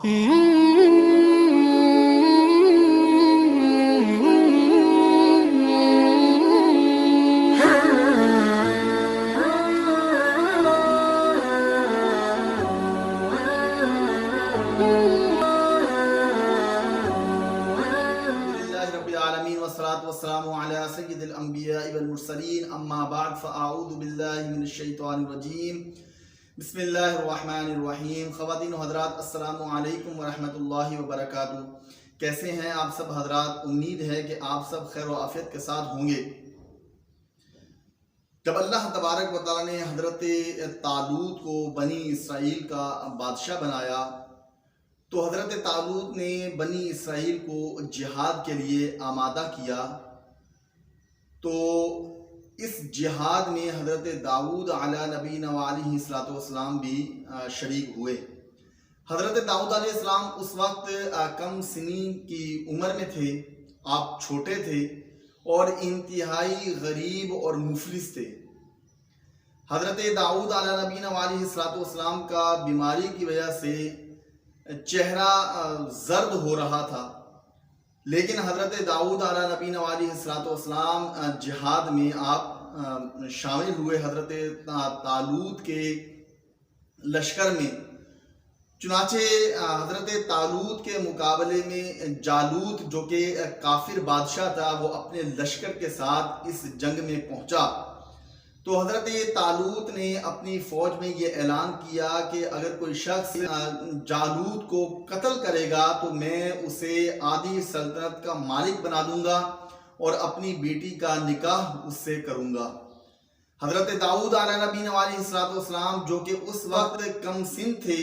والسلام علی سید الانبیاء والمرسلین اما بعد فاعوذ باللہ من الشیطان الرجیم بسم اللہ الرحمن الرحیم۔ خواتین و حضرات، السلام علیکم ورحمۃ اللہ وبرکاتہ۔ کیسے ہیں آپ سب حضرات؟ امید ہے کہ آپ سب خیر و عافیت کے ساتھ ہوں گے۔ جب اللہ تبارک و تعالیٰ نے حضرت طالوت کو بنی اسرائیل کا بادشاہ بنایا تو حضرت طالوت نے بنی اسرائیل کو جہاد کے لیے آمادہ کیا، تو اس جہاد میں حضرت داؤد علیہ نبینا علیہ السلام بھی شریک ہوئے۔ حضرت داؤد علیہ السلام اس وقت کم سنین کی عمر میں تھے، آپ چھوٹے تھے اور انتہائی غریب اور مفلس تھے۔ حضرت داؤد علیہ نبینا علیہ السلام کا بیماری کی وجہ سے چہرہ زرد ہو رہا تھا، لیکن حضرت داؤد علیہ نبینا علیہ السلام جہاد میں آپ شامل ہوئے حضرت طالوت کے لشکر میں۔ چنانچہ حضرت طالوت کے مقابلے میں جالوت جو کہ کافر بادشاہ تھا، وہ اپنے لشکر کے ساتھ اس جنگ میں پہنچا۔ تو حضرت طالوت نے اپنی فوج میں یہ اعلان کیا کہ اگر کوئی شخص جالوت کو قتل کرے گا تو میں اسے آدھی سلطنت کا مالک بنا دوں گا اور اپنی بیٹی کا نکاح اس سے کروں گا۔ حضرت داؤد علیہ نبینا علیہ السلام جو کہ اس وقت کم سن تھے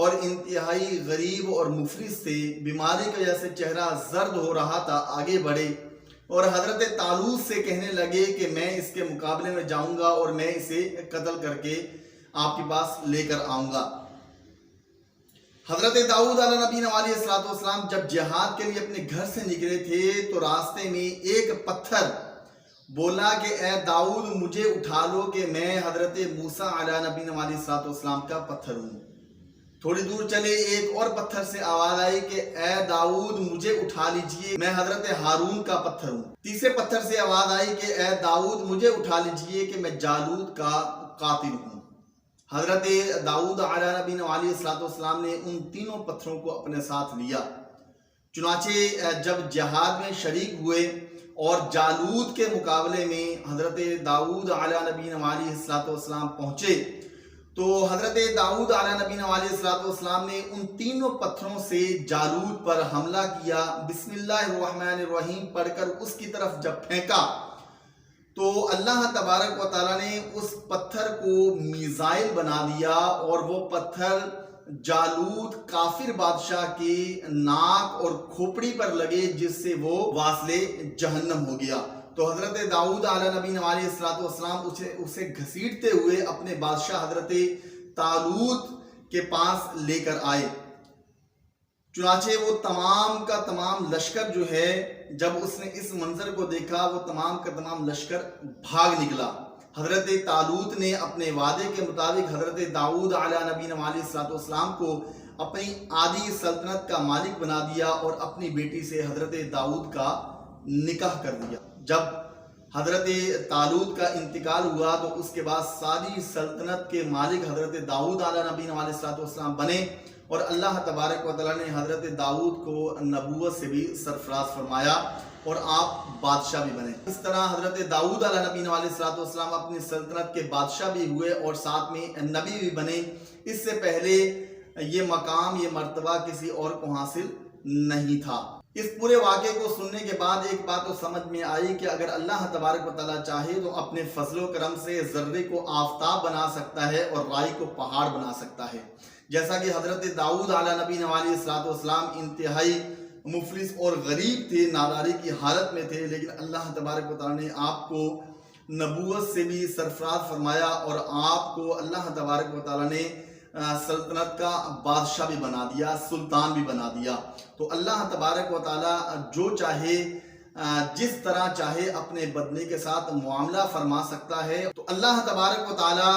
اور انتہائی غریب اور مفلس تھے، بیماری کی وجہ سے چہرہ زرد ہو رہا تھا، آگے بڑھے اور حضرت طالوت سے کہنے لگے کہ میں اس کے مقابلے میں جاؤں گا اور میں اسے قتل کر کے آپ کے پاس لے کر آؤں گا۔ حضرت داؤد علیہ نبینا علیہ السلام جب جہاد کے لیے اپنے گھر سے نکلے تھے تو راستے میں ایک پتھر بولا کہ اے داؤد مجھے اٹھا لو کہ میں حضرت موسیٰ علیہ نبینا علیہ السلام کا پتھر ہوں۔ تھوڑی دور چلے ایک اور پتھر سے آواز آئی کہ اے داؤد مجھے اٹھا لیجئے، میں حضرت ہارون کا پتھر ہوں۔ تیسرے پتھر سے آواز آئی کہ اے داؤد مجھے اٹھا لیجئے کہ میں جالوت کا قاتل ہوں۔ حضرت داؤد علیہ نبینا علیہ السلام نے ان تینوں پتھروں کو اپنے ساتھ لیا۔ چنانچہ جب جہاد میں شریک ہوئے اور جالوت کے مقابلے میں حضرت داؤد علیہ نبینا علیہ السلام پہنچے تو حضرت داؤد علیہ نبینا علیہ السلام نے ان تینوں پتھروں سے جالوت پر حملہ کیا۔ بسم اللہ الرحمن الرحیم پڑھ کر اس کی طرف جب پھینکا تو اللہ تبارک و تعالیٰ نے اس پتھر کو میزائل بنا دیا اور وہ پتھر جالوت کافر بادشاہ کے ناک اور کھوپڑی پر لگے، جس سے وہ واصل جہنم ہو گیا۔ تو حضرت داؤد علیہ نبینا علیہ السلام اسے گھسیٹتے ہوئے اپنے بادشاہ حضرت طالوت کے پاس لے کر آئے۔ چنانچہ وہ تمام کا تمام لشکر جو ہے، جب اس نے اس منظر کو دیکھا وہ تمام کا تمام لشکر بھاگ نکلا۔ حضرت طالوت نے اپنے وعدے کے مطابق حضرت داؤد علیہ نبینا علیہ السلام کو اپنی آدھی سلطنت کا مالک بنا دیا اور اپنی بیٹی سے حضرت داؤد کا نکاح کر دیا۔ جب حضرت طالوت کا انتقال ہوا تو اس کے بعد ساری سلطنت کے مالک حضرت داؤد علیہ نبینا علیہ السلام بنے اور اللہ تبارک و تعالیٰ نے حضرت داؤد کو نبوت سے بھی سرفراز فرمایا اور آپ بادشاہ بھی بنے۔ اس طرح حضرت داؤد علیہ نبینا علیہ السلام اپنی سلطنت کے بادشاہ بھی ہوئے اور ساتھ میں نبی بھی بنے۔ اس سے پہلے یہ مقام، یہ مرتبہ کسی اور کو حاصل نہیں تھا۔ اس پورے واقعے کو سننے کے بعد ایک بات تو سمجھ میں آئی کہ اگر اللہ تبارک و تعالیٰ چاہے تو اپنے فضل و کرم سے ذرے کو آفتاب بنا سکتا ہے اور رائی کو پہاڑ بنا سکتا ہے۔ جیسا کہ حضرت داؤد علیہ نبینا علیہ السلام انتہائی مفلس اور غریب تھے، ناداری کی حالت میں تھے، لیکن اللہ تبارک و تعالیٰ نے آپ کو نبوت سے بھی سرفراز فرمایا اور آپ کو اللہ تبارک و تعالیٰ نے سلطنت کا بادشاہ بھی بنا دیا، سلطان بھی بنا دیا۔ تو اللہ تبارک و تعالیٰ جو چاہے جس طرح چاہے اپنے بندے کے ساتھ معاملہ فرما سکتا ہے۔ تو اللہ تبارک و تعالیٰ